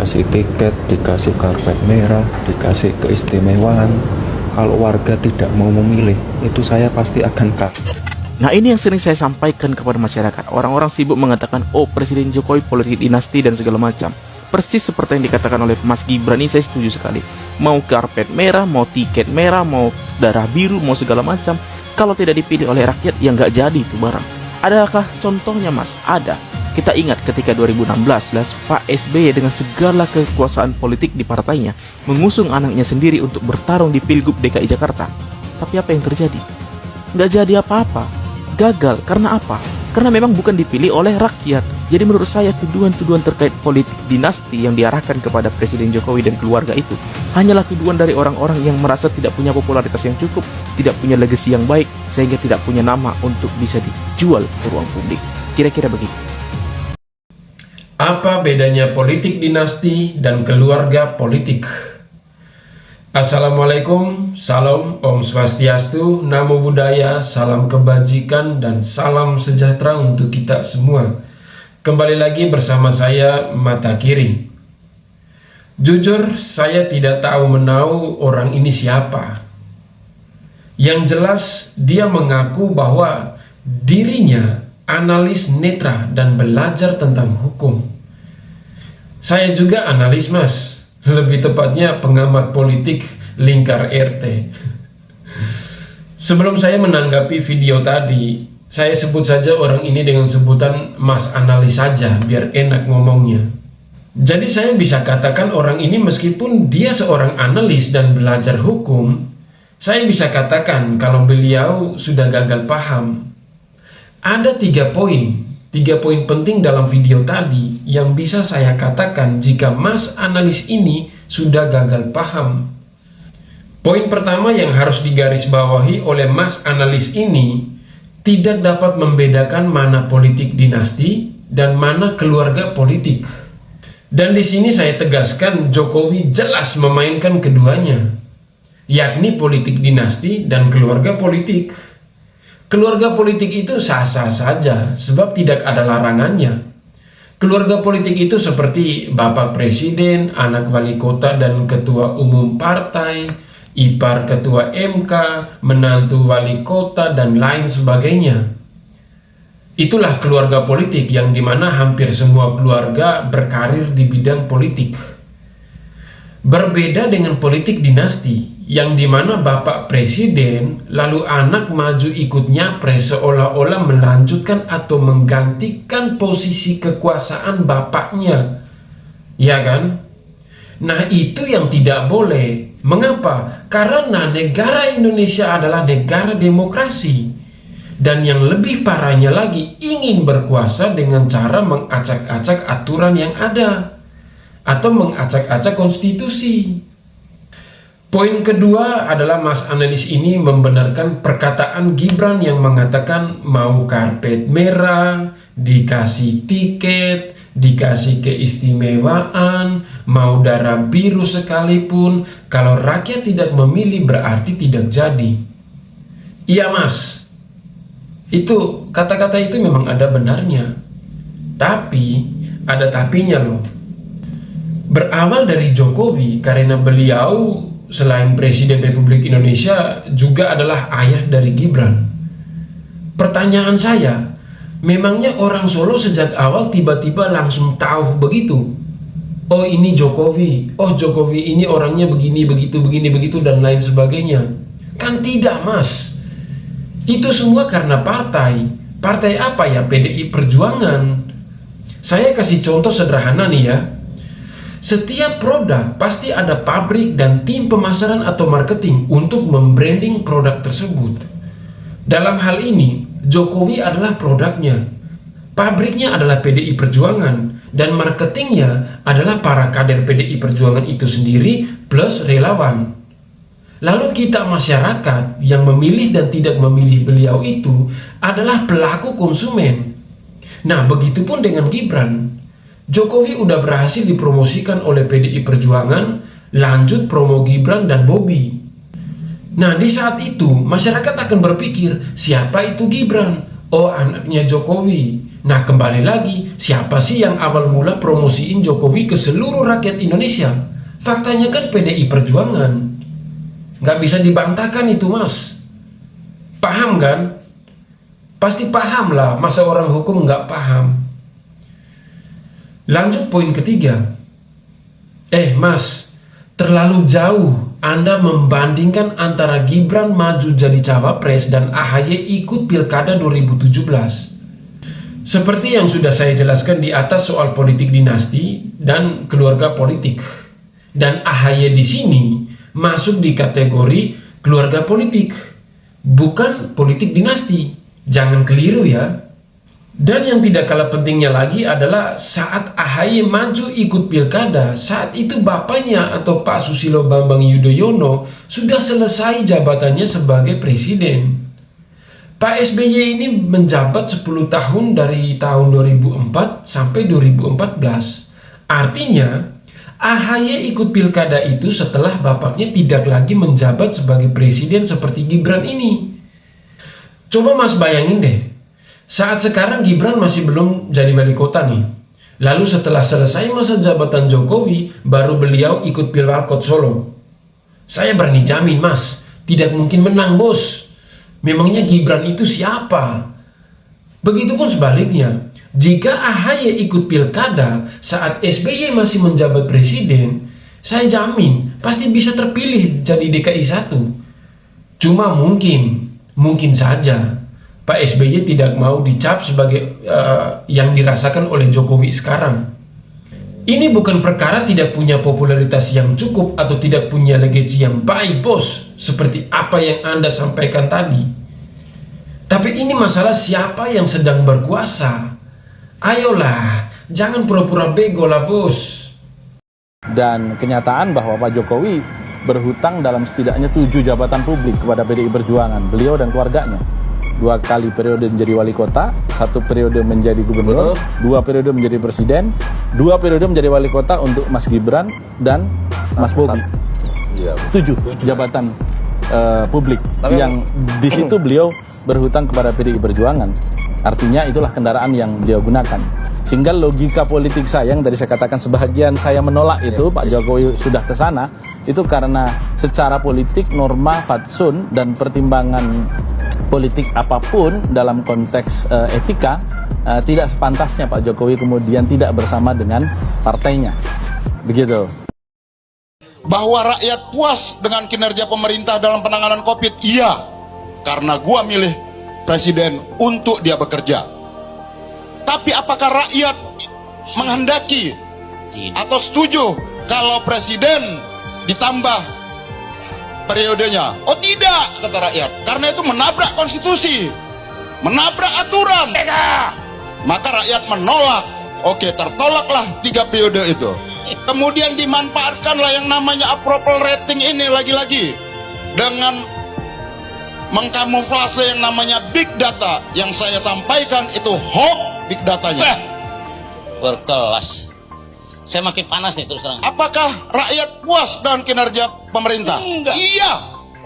dikasih tiket, dikasih karpet merah, dikasih keistimewaan. Kalau warga tidak mau memilih, itu saya pasti akan kaget. Nah, ini yang sering saya sampaikan kepada masyarakat. Orang-orang sibuk mengatakan, oh Presiden Jokowi politik dinasti dan segala macam. Persis seperti yang dikatakan oleh Mas Gibran ini, saya setuju sekali. Mau karpet merah, mau tiket merah, mau darah biru, mau segala macam. Kalau tidak dipilih oleh rakyat, ya nggak jadi itu barang. Adakah contohnya, Mas? Ada. Kita ingat ketika 2016, Pak SBY dengan segala kekuasaan politik di partainya mengusung anaknya sendiri untuk bertarung di Pilgub DKI Jakarta. Tapi apa yang terjadi? Nggak jadi apa-apa. Gagal. Karena apa? Karena memang bukan dipilih oleh rakyat. Jadi menurut saya tuduhan-tuduhan terkait politik dinasti yang diarahkan kepada Presiden Jokowi dan keluarga itu hanyalah tuduhan dari orang-orang yang merasa tidak punya popularitas yang cukup, tidak punya legasi yang baik, sehingga tidak punya nama untuk bisa dijual ke ruang publik. Kira-kira begitu. Apa bedanya politik dinasti dan keluarga politik? Assalamualaikum, salam, Om Swastiastu, Namo Buddhaya, salam kebajikan, dan salam sejahtera untuk kita semua. Kembali lagi bersama saya, Mata Kiri. Jujur, saya tidak tahu menau orang ini siapa. Yang jelas, dia mengaku bahwa dirinya analis netra dan belajar tentang hukum. Saya juga analis, Mas. Lebih tepatnya pengamat politik lingkar RT. Sebelum saya menanggapi video tadi, saya sebut saja orang ini dengan sebutan Mas Analis saja, biar enak ngomongnya. Jadi saya bisa katakan orang ini meskipun dia seorang analis dan belajar hukum, saya bisa katakan kalau beliau sudah gagal paham. Ada 3 poin penting dalam video tadi yang bisa saya katakan jika Mas Analis ini sudah gagal paham. Poin pertama yang harus digarisbawahi oleh Mas Analis ini, tidak dapat membedakan mana politik dinasti dan mana keluarga politik. Dan di sini saya tegaskan Jokowi jelas memainkan keduanya, yakni politik dinasti dan keluarga politik. Keluarga politik itu sah-sah saja, sebab tidak ada larangannya. Keluarga politik itu seperti Bapak Presiden, anak wali kota dan ketua umum partai, ipar ketua MK, menantu wali kota, dan lain sebagainya. Itulah keluarga politik yang dimana hampir semua keluarga berkarir di bidang politik. Berbeda dengan politik dinasti, yang dimana Bapak Presiden lalu anak maju ikut nyapres seolah-olah melanjutkan atau menggantikan posisi kekuasaan bapaknya, ya kan? Nah, itu yang tidak boleh. Mengapa? Karena negara Indonesia adalah negara demokrasi, dan yang lebih parahnya lagi ingin berkuasa dengan cara mengacak-acak aturan yang ada atau mengacak-acak konstitusi. Poin kedua adalah Mas Analis ini membenarkan perkataan Gibran yang mengatakan mau karpet merah, dikasih tiket, dikasih keistimewaan, mau darah biru sekalipun, kalau rakyat tidak memilih berarti tidak jadi. Iya, Mas, itu kata-kata itu memang ada benarnya. Tapi ada tapinya loh. Berawal dari Jokowi karena beliau selain Presiden Republik Indonesia juga adalah ayah dari Gibran. Pertanyaan saya, memangnya orang Solo sejak awal tiba-tiba langsung tahu begitu? Oh, ini Jokowi, oh Jokowi ini orangnya begini, begitu, dan lain sebagainya. Kan tidak, Mas. Itu semua karena partai. Partai apa ya? PDI Perjuangan. Saya kasih contoh sederhana nih ya. Setiap produk pasti ada pabrik dan tim pemasaran atau marketing untuk membranding produk tersebut. Dalam hal ini, Jokowi adalah produknya. Pabriknya adalah PDI Perjuangan, dan marketingnya adalah para kader PDI Perjuangan itu sendiri plus relawan. Lalu kita masyarakat yang memilih dan tidak memilih beliau itu adalah pelaku konsumen. Nah, begitupun dengan Gibran. Jokowi udah berhasil dipromosikan oleh PDI Perjuangan, lanjut promo Gibran dan Bobi. Nah, di saat itu masyarakat akan berpikir, siapa itu Gibran? Oh, anaknya Jokowi. Nah, kembali lagi, siapa sih yang awal mula promosiin Jokowi ke seluruh rakyat Indonesia? Faktanya kan PDI Perjuangan. Nggak bisa dibantahkan itu, Mas. Paham kan? Pasti paham lah, masa orang hukum nggak paham. Lanjut poin ketiga. Mas, terlalu jauh Anda membandingkan antara Gibran maju jadi cawapres dan AHY ikut pilkada 2017. Seperti yang sudah saya jelaskan di atas soal politik dinasti dan keluarga politik. Dan AHY di sini masuk di kategori keluarga politik, bukan politik dinasti. Jangan keliru ya. Dan yang tidak kalah pentingnya lagi adalah saat AHY maju ikut pilkada, saat itu bapaknya atau Pak Susilo Bambang Yudhoyono sudah selesai jabatannya sebagai presiden. Pak SBY ini menjabat 10 tahun dari tahun 2004 sampai 2014. Artinya, AHY ikut pilkada itu setelah bapaknya tidak lagi menjabat sebagai presiden seperti Gibran ini. Coba Mas bayangin deh, saat sekarang Gibran masih belum jadi wali kota nih. Lalu setelah selesai masa jabatan Jokowi, baru beliau ikut Pilwalkot Solo. Saya berani jamin Mas, tidak mungkin menang bos. Memangnya Gibran itu siapa? Begitupun sebaliknya, jika AHY ikut pilkada saat SBY masih menjabat presiden, saya jamin pasti bisa terpilih jadi DKI 1. Cuma mungkin saja Pak SBY tidak mau dicap sebagai yang dirasakan oleh Jokowi sekarang. Ini bukan perkara tidak punya popularitas yang cukup atau tidak punya legasi yang baik bos, seperti apa yang Anda sampaikan tadi. Tapi ini masalah siapa yang sedang berkuasa. Ayolah, jangan pura-pura bego lah bos. Dan kenyataan bahwa Pak Jokowi berhutang dalam setidaknya 7 jabatan publik kepada PDI Perjuangan, beliau dan keluarganya. 2 kali periode menjadi wali kota, 1 periode menjadi gubernur, 2 periode menjadi presiden, 2 periode menjadi wali kota untuk Mas Gibran dan Mas Bobi. 7 jabatan publik yang di situ beliau berhutang kepada PDI Perjuangan. Artinya itulah kendaraan yang beliau gunakan. Sehingga logika politik saya yang tadi saya katakan sebahagian saya menolak itu, Pak Jokowi sudah ke sana, itu karena secara politik norma fatsun dan pertimbangan politik apapun dalam konteks etika tidak sepantasnya Pak Jokowi kemudian tidak bersama dengan partainya. Begitu. Bahwa rakyat puas dengan kinerja pemerintah dalam penanganan COVID, iya, karena gua milih presiden untuk dia bekerja. Tapi apakah rakyat menghendaki atau setuju kalau presiden ditambah periodenya? Oh tidak, kata rakyat, karena itu menabrak konstitusi, menabrak aturan. Maka rakyat menolak. Oke, tertolaklah 3 periode itu. Kemudian dimanfaatkanlah yang namanya approval rating ini lagi-lagi dengan mengkamuflase yang namanya big data. Yang saya sampaikan itu hoax big datanya. Berkelas. Saya makin panas nih terus terang. Apakah rakyat puas dengan kinerja pemerintah? Enggak. Iya.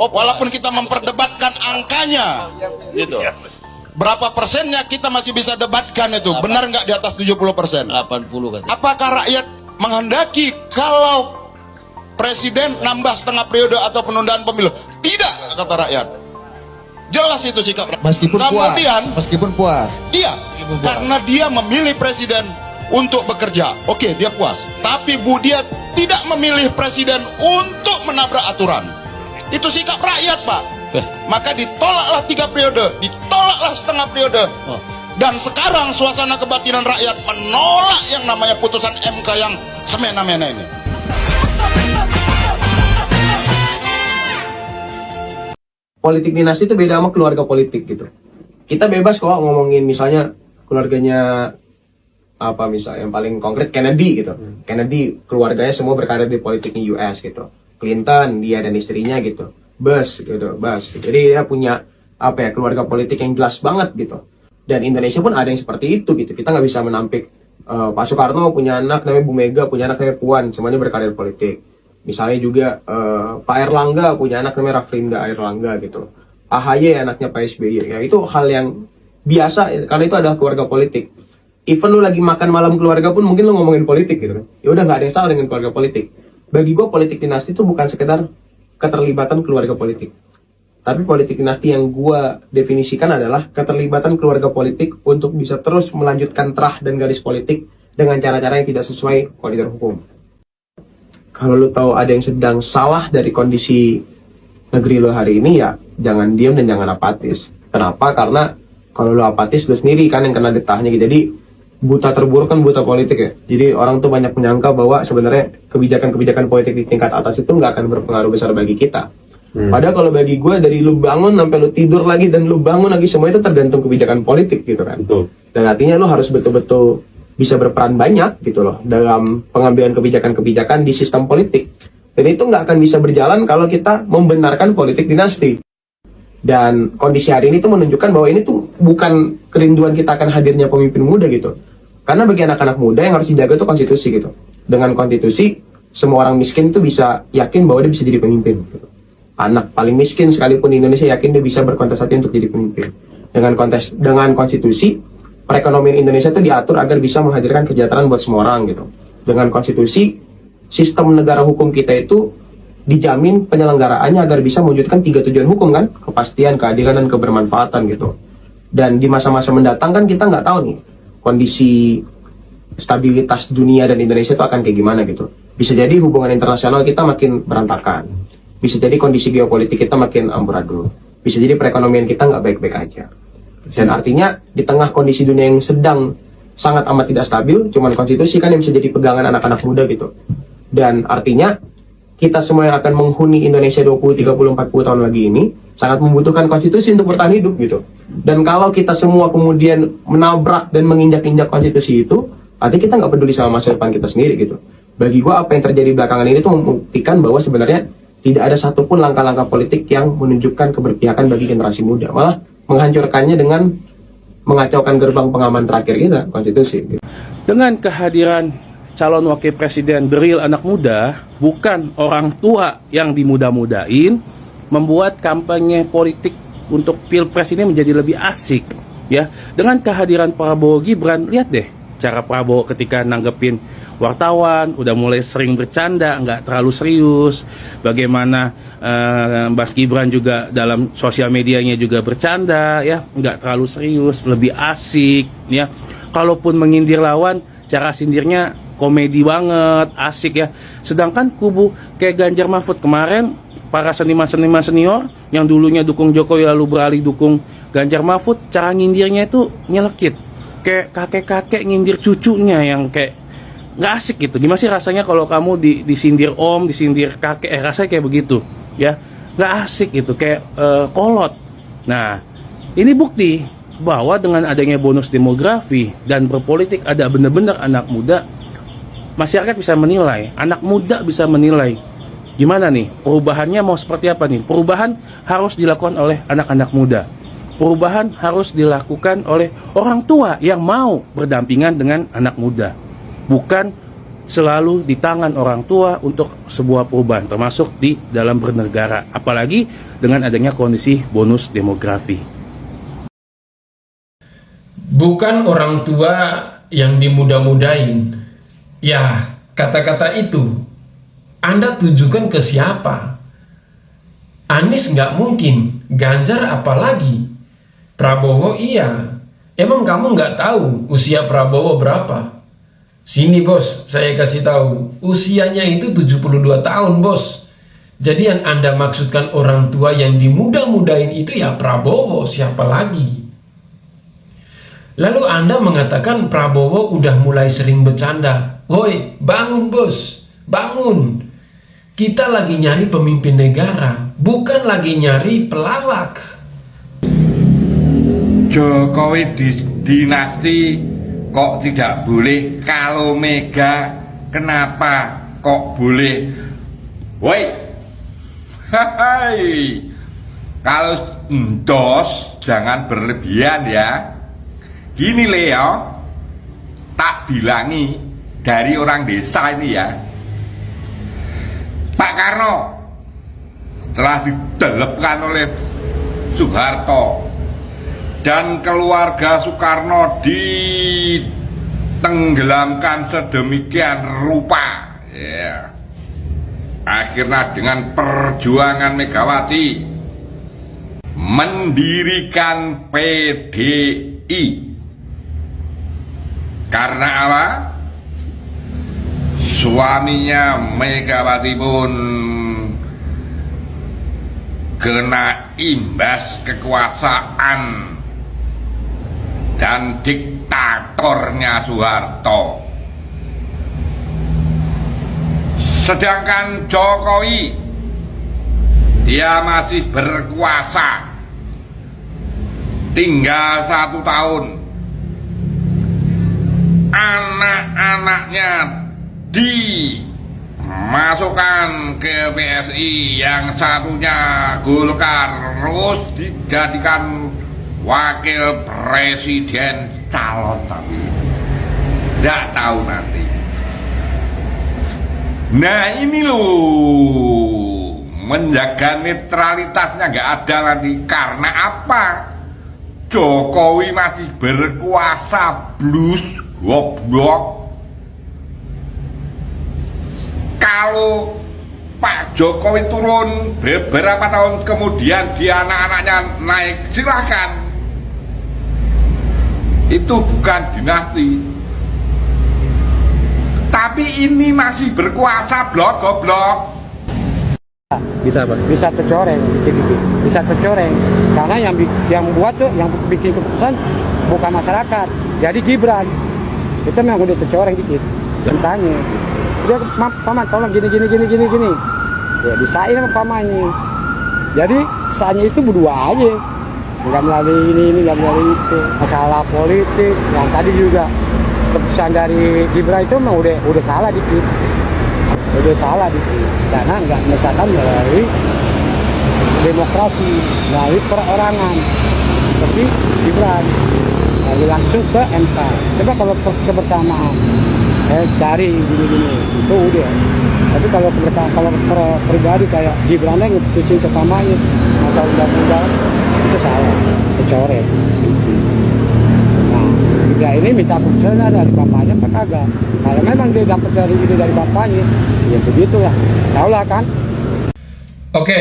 Walaupun kita memperdebatkan angkanya, gitu. Berapa persennya kita masih bisa debatkan itu. Benar nggak di atas 70%? 80 katanya. Apakah rakyat menghendaki kalau presiden nambah setengah periode atau penundaan pemilu? Tidak, kata rakyat. Jelas itu sikap rakyat. Meskipun puas. Iya, karena dia memilih presiden untuk bekerja. Oke, dia puas. Tapi dia tidak memilih presiden untuk menabrak aturan. Itu sikap rakyat, Pak. Maka ditolaklah 3 periode, ditolaklah setengah periode. Dan sekarang suasana kebatinan rakyat menolak yang namanya putusan MK yang semena-mena ini. Politik dinasti itu beda sama keluarga politik gitu. Kita bebas kok ngomongin misalnya keluarganya apa misalnya yang paling konkret Kennedy gitu. Kennedy keluarganya semua berkarir di politiknya US gitu. Clinton dia dan istrinya gitu. Bush gitu, Bush. Jadi dia punya apa ya keluarga politik yang jelas banget gitu. Dan Indonesia pun ada yang seperti itu gitu. Kita nggak bisa menampik Pak Soekarno punya anak namanya Bu Mega, punya anak namanya Puan, semuanya berkarir politik. Misalnya juga Pak Erlangga punya anak namanya Raffinda Erlangga gitu. AHY anaknya Pak SBY. Ya itu hal yang biasa karena itu adalah keluarga politik. even lu lagi makan malam keluarga pun mungkin lu ngomongin politik gitu kan. Ya udah, nggak ada yang salah dengan keluarga politik. Bagi gue politik dinasti itu bukan sekedar keterlibatan keluarga politik, tapi politik dinasti yang gue definisikan adalah keterlibatan keluarga politik untuk bisa terus melanjutkan terah dan garis politik dengan cara-cara yang tidak sesuai koridor hukum. Kalau lu tahu ada yang sedang salah dari kondisi negeri lo hari ini, ya jangan diam dan jangan apatis. Kenapa? Karena kalau lu apatis, lu sendiri kan yang kena getahnya gitu. Jadi buta terburuk kan buta politik ya. Jadi orang tuh banyak menyangka bahwa sebenarnya kebijakan-kebijakan politik di tingkat atas itu nggak akan berpengaruh besar bagi kita. Padahal kalau bagi gue, dari lu bangun sampai lu tidur lagi dan lu bangun lagi, semua itu tergantung kebijakan politik gitu kan. Betul. Dan artinya lu harus betul-betul bisa berperan banyak gitu loh dalam pengambilan kebijakan-kebijakan di sistem politik. Dan itu nggak akan bisa berjalan kalau kita membenarkan politik dinasti. Dan kondisi hari ini tuh menunjukkan bahwa ini tuh bukan kerinduan kita akan hadirnya pemimpin muda gitu. Karena bagi anak-anak muda yang harus dijaga tuh konstitusi gitu. Dengan konstitusi, semua orang miskin tuh bisa yakin bahwa dia bisa jadi pemimpin gitu. Anak paling miskin sekalipun di Indonesia yakin dia bisa berkontestasi untuk jadi pemimpin. Dengan konstitusi, perekonomian Indonesia tuh diatur agar bisa menghadirkan kesejahteraan buat semua orang gitu. Dengan konstitusi, sistem negara hukum kita itu dijamin penyelenggaraannya agar bisa mewujudkan 3 tujuan hukum kan, kepastian, keadilan, dan kebermanfaatan gitu. Dan di masa-masa mendatang kan kita nggak tahu nih kondisi stabilitas dunia dan Indonesia itu akan kayak gimana gitu. Bisa jadi hubungan internasional kita makin berantakan, bisa jadi kondisi geopolitik kita makin amburadul, bisa jadi perekonomian kita nggak baik-baik aja. Dan artinya di tengah kondisi dunia yang sedang sangat amat tidak stabil, cuman konstitusi kan yang bisa jadi pegangan anak-anak muda gitu. Dan artinya kita semua yang akan menghuni Indonesia 20, 30, 40 tahun lagi ini sangat membutuhkan konstitusi untuk bertahan hidup gitu. Dan kalau kita semua kemudian menabrak dan menginjak-injak konstitusi itu, artinya kita nggak peduli sama masa depan kita sendiri gitu. Bagi gua apa yang terjadi belakangan ini tuh membuktikan bahwa sebenarnya tidak ada satupun langkah-langkah politik yang menunjukkan keberpihakan bagi generasi muda. Malah menghancurkannya dengan mengacaukan gerbang pengaman terakhir kita, konstitusi gitu. Dengan kehadiran calon wakil presiden beril anak muda, bukan orang tua yang dimudah-mudahin, membuat kampanye politik untuk pilpres ini menjadi lebih asik. Ya, dengan kehadiran Prabowo Gibran, lihat deh cara Prabowo ketika nanggepin wartawan, udah mulai sering bercanda, nggak terlalu serius. Bagaimana Mas Gibran juga dalam sosial medianya juga bercanda, ya, nggak terlalu serius, lebih asik. Ya, kalaupun menyindir lawan, cara sindirnya komedi banget, asik ya. Sedangkan kubu kayak Ganjar Mahfud kemarin, para seniman-seniman senior yang dulunya dukung Jokowi lalu beralih dukung Ganjar Mahfud, cara nyindirnya itu nyelekit. Kayak kakek-kakek nyindir cucunya yang kayak nggak asik gitu. Gimana sih rasanya kalau kamu disindir om, disindir kakek, rasanya kayak begitu ya. Nggak asik gitu, kayak kolot. Nah, ini bukti bahwa dengan adanya bonus demografi dan berpolitik ada benar-benar anak muda, masyarakat bisa menilai, anak muda bisa menilai gimana nih perubahannya mau seperti apa nih. Perubahan harus dilakukan oleh anak-anak muda. Perubahan harus dilakukan oleh orang tua yang mau berdampingan dengan anak muda. Bukan selalu di tangan orang tua untuk sebuah perubahan, termasuk di dalam bernegara. Apalagi dengan adanya kondisi bonus demografi. Bukan orang tua yang dimudah-mudahin. Ya, kata-kata itu Anda tujukan ke siapa? Anies nggak mungkin, Ganjar apalagi, Prabowo iya. Emang kamu nggak tahu usia Prabowo berapa? Sini bos, saya kasih tahu. Usianya itu 72 tahun bos. Jadi yang Anda maksudkan orang tua yang dimudah-mudahin itu ya Prabowo, siapa lagi? Lalu Anda mengatakan Prabowo udah mulai sering bercanda. Woi, bangun bos, bangun. Kita lagi nyari pemimpin negara, bukan lagi nyari pelawak. Jokowi dinasti kok tidak boleh, kalau Mega kenapa kok boleh? Woi, hai, kalau endos jangan berlebihan ya. Gini Leo, tak bilangi dari orang desa ini ya, Pak Karno telah didelepkan oleh Soeharto dan keluarga Soekarno tenggelamkan sedemikian rupa, ya. Akhirnya dengan perjuangan Megawati mendirikan PDI. Karena apa? Suaminya Megawati pun kena imbas kekuasaan dan diktatornya Soeharto. Sedangkan Jokowi, dia masih berkuasa tinggal 1 tahun. Anak-anaknya dimasukkan ke PSI, yang satunya Golkar, terus dijadikan wakil presiden calon, tapi tidak tahu nanti. Nah ini loh, menjaga netralitasnya nggak ada nanti. Karena apa? Jokowi masih berkuasa, blus goblok. Kalau Pak Jokowi turun beberapa tahun kemudian dia anak-anaknya naik, silahkan. Itu bukan dinasti. Tapi ini masih berkuasa, blok goblok. Bisa apa? Bisa tercoreng, bisa tercoreng. Karena yang buat tuh, yang bikin keputusan bukan masyarakat. Jadi Gibran itu memang udah tercoreng dikit. Tanya, dia paman tolong gini. Ya disain sama pamannya. Jadi saatnya itu berdua aja. Nggak melalui ini, nggak melalui itu. Masalah politik yang tadi juga. Keputusan dari Gibran itu memang udah salah dikit, karena nggak misalkan melalui demokrasi, melalui perorangan seperti Gibran, lalu langsung ke MK. Coba kalau kebersamaan cari gini itu udah. Tapi kalau kebersamaan, kalau pribadi kayak Gibran yang ngeputusin ke pamannya masalah undang-undang itu salah, kecoret. Ya ini minta keputusan dari bapaknya apa kagak. Kalau memang dia dapat dari ide dari bapaknya, ya begitulah. Tahulah kan. Oke,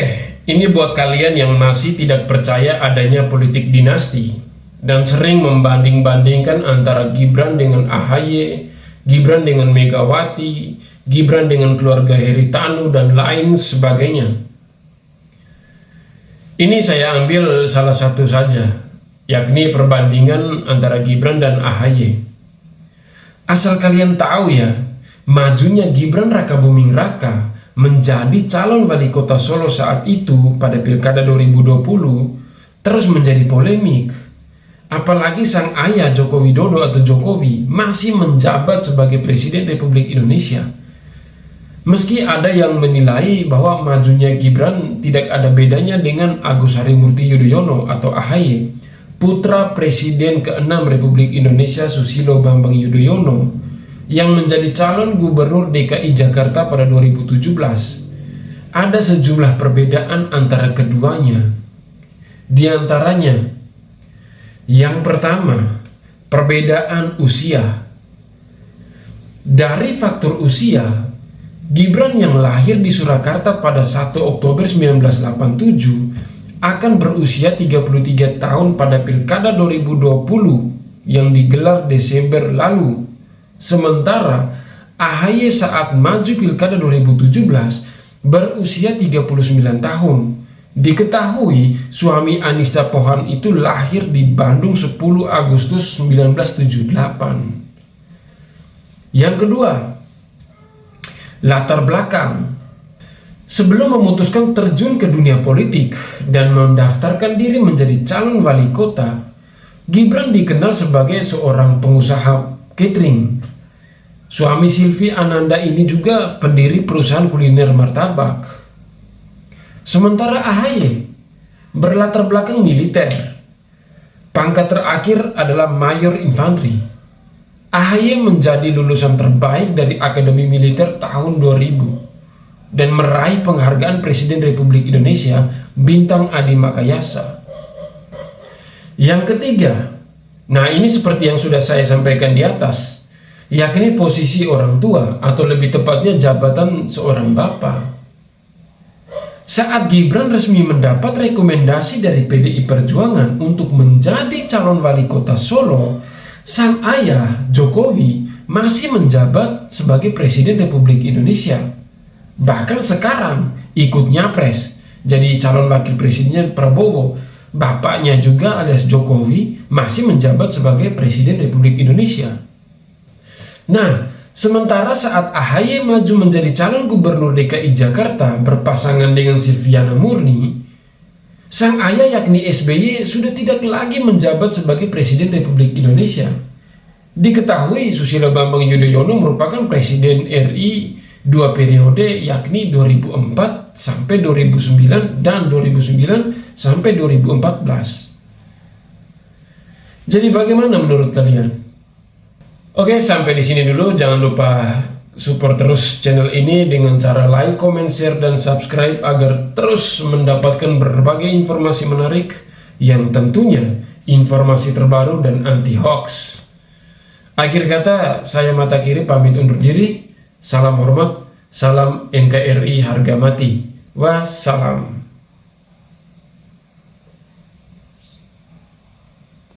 ini buat kalian yang masih tidak percaya adanya politik dinasti dan sering membanding-bandingkan antara Gibran dengan AHY, Gibran dengan Megawati, Gibran dengan keluarga Haritanu dan lain sebagainya. Ini saya ambil salah satu saja, yakni perbandingan antara Gibran dan AHY. Asal kalian tahu ya, majunya Gibran Rakabuming Raka menjadi calon wali kota Solo saat itu pada Pilkada 2020 terus menjadi polemik. Apalagi sang ayah Joko Widodo atau Jokowi masih menjabat sebagai Presiden Republik Indonesia. Meski ada yang menilai bahwa majunya Gibran tidak ada bedanya dengan Agus Harimurti Yudhoyono atau AHY, putra Presiden ke-6 Republik Indonesia Susilo Bambang Yudhoyono yang menjadi calon gubernur DKI Jakarta pada 2017. Ada sejumlah perbedaan antara keduanya. Di antaranya, yang pertama, perbedaan usia. Dari faktor usia, Gibran yang lahir di Surakarta pada 1 Oktober 1987 akan berusia 33 tahun pada Pilkada 2020 yang digelar Desember lalu. Sementara AHY saat maju Pilkada 2017 berusia 39 tahun. Diketahui suami Anissa Pohan itu lahir di Bandung 10 Agustus 1978. Yang kedua, latar belakang. Sebelum memutuskan terjun ke dunia politik dan mendaftarkan diri menjadi calon wali kota, Gibran dikenal sebagai seorang pengusaha catering. Suami Silvi Ananda ini juga pendiri perusahaan kuliner martabak. Sementara AHY berlatar belakang militer. Pangkat terakhir adalah Mayor Infanteri. AHY menjadi lulusan terbaik dari Akademi Militer tahun 2000 dan meraih penghargaan Presiden Republik Indonesia Bintang Adi Makayasa. Yang ketiga, nah ini seperti yang sudah saya sampaikan di atas, yakni posisi orang tua atau lebih tepatnya jabatan seorang bapak. Saat Gibran resmi mendapat rekomendasi dari PDI Perjuangan untuk menjadi calon wali kota Solo, sang ayah Jokowi masih menjabat sebagai Presiden Republik Indonesia. Bahkan sekarang ikut nyapres jadi calon wakil presidennya Prabowo. Bapaknya juga alias Jokowi masih menjabat sebagai Presiden Republik Indonesia. Nah, sementara saat AHY maju menjadi calon gubernur DKI Jakarta berpasangan dengan Silviana Murni, sang ayah yakni SBY sudah tidak lagi menjabat sebagai Presiden Republik Indonesia. Diketahui Susilo Bambang Yudhoyono merupakan Presiden RI 2 periode, yakni 2004 sampai 2009 dan 2009 sampai 2014. Jadi bagaimana menurut kalian? Oke, sampai di sini dulu. Jangan lupa support terus channel ini dengan cara like, comment, share, dan subscribe agar terus mendapatkan berbagai informasi menarik yang tentunya informasi terbaru dan anti hoax. Akhir kata, saya Mata Kiri pamit undur diri. Salam hormat, salam NKRI harga mati. Wassalam.